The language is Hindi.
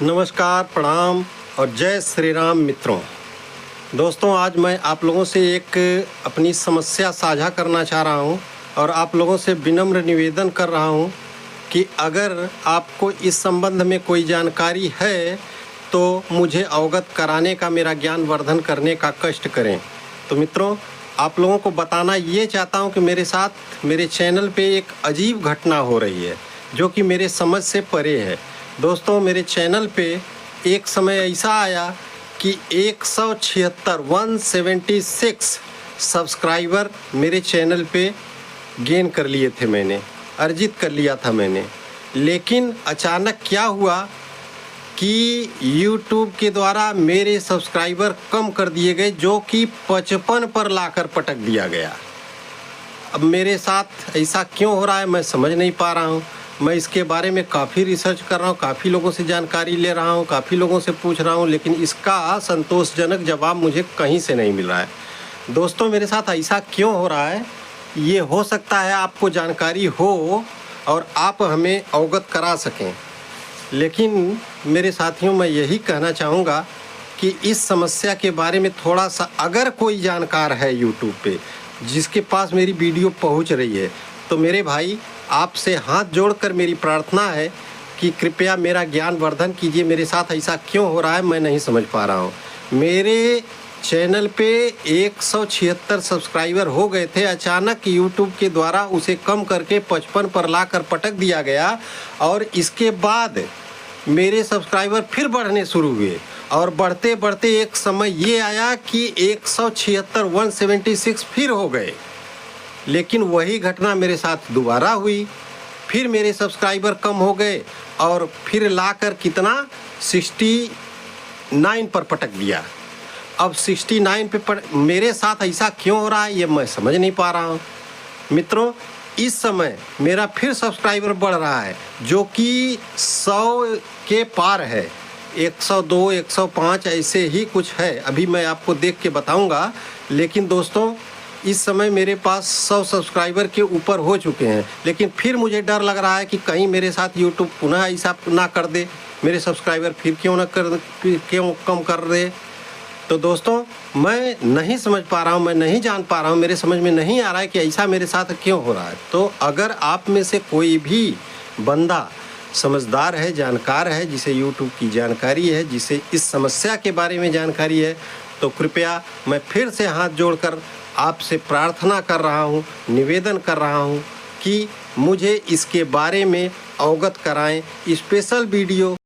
नमस्कार, प्रणाम और जय श्री राम मित्रों। दोस्तों, आज मैं आप लोगों से एक अपनी समस्या साझा करना चाह रहा हूं और आप लोगों से विनम्र निवेदन कर रहा हूं कि अगर आपको इस संबंध में कोई जानकारी है तो मुझे अवगत कराने का, मेरा ज्ञान वर्धन करने का कष्ट करें। तो मित्रों, आप लोगों को बताना ये चाहता हूं कि मेरे साथ मेरे चैनल पे एक अजीब घटना हो रही है जो कि मेरे समझ से परे है। दोस्तों, मेरे चैनल पे एक समय ऐसा आया कि 176 सब्सक्राइबर मेरे चैनल पे गेन कर लिए थे, मैंने अर्जित कर लिया था मैंने। लेकिन अचानक क्या हुआ कि YouTube के द्वारा मेरे सब्सक्राइबर कम कर दिए गए, जो कि 55 पर लाकर पटक दिया गया। अब मेरे साथ ऐसा क्यों हो रहा है मैं समझ नहीं पा रहा हूँ। मैं इसके बारे में काफ़ी रिसर्च कर रहा हूँ, काफ़ी लोगों से जानकारी ले रहा हूँ, काफ़ी लोगों से पूछ रहा हूँ, लेकिन इसका संतोषजनक जवाब मुझे कहीं से नहीं मिल रहा है। दोस्तों, मेरे साथ ऐसा क्यों हो रहा है, ये हो सकता है आपको जानकारी हो और आप हमें अवगत करा सकें। लेकिन मेरे साथियों, मैं यही कहना चाहूँगा कि इस समस्या के बारे में थोड़ा सा अगर कोई जानकार है यूट्यूब पे जिसके पास मेरी वीडियो पहुँच रही है, तो मेरे भाई आपसे हाथ जोड़कर मेरी प्रार्थना है कि कृपया मेरा ज्ञान वर्धन कीजिए। मेरे साथ ऐसा क्यों हो रहा है मैं नहीं समझ पा रहा हूँ। मेरे चैनल पे 176 सब्सक्राइबर हो गए थे, अचानक यूट्यूब के द्वारा उसे कम करके 55 पर लाकर पटक दिया गया और इसके बाद मेरे सब्सक्राइबर फिर बढ़ने शुरू हुए और बढ़ते बढ़ते एक समय ये आया कि 176 फिर हो गए। लेकिन वही घटना मेरे साथ दोबारा हुई, फिर मेरे सब्सक्राइबर कम हो गए और फिर लाकर कितना 69 पर पटक दिया। अब 69 पे मेरे साथ ऐसा क्यों हो रहा है ये मैं समझ नहीं पा रहा हूँ। मित्रों, इस समय मेरा फिर सब्सक्राइबर बढ़ रहा है जो कि 100 के पार है, 102 105 ऐसे ही कुछ है। अभी मैं आपको देख के बताऊंगा। लेकिन दोस्तों, इस समय मेरे पास 100 सब्सक्राइबर के ऊपर हो चुके हैं, लेकिन फिर मुझे डर लग रहा है कि कहीं मेरे साथ यूट्यूब पुनः ऐसा ना कर दे, मेरे सब्सक्राइबर फिर क्यों कम कर दे। तो दोस्तों, मैं नहीं समझ पा रहा हूँ, मैं नहीं जान पा रहा हूँ, मेरे समझ में नहीं आ रहा है कि ऐसा मेरे साथ क्यों हो रहा है। तो अगर आप में से कोई भी बंदा समझदार है, जानकार है, जिसे यूट्यूब की जानकारी है, जिसे इस समस्या के बारे में जानकारी है, तो कृपया मैं फिर से हाथ जोड़कर आपसे प्रार्थना कर रहा हूँ, निवेदन कर रहा हूँ कि मुझे इसके बारे में अवगत कराएं। Special video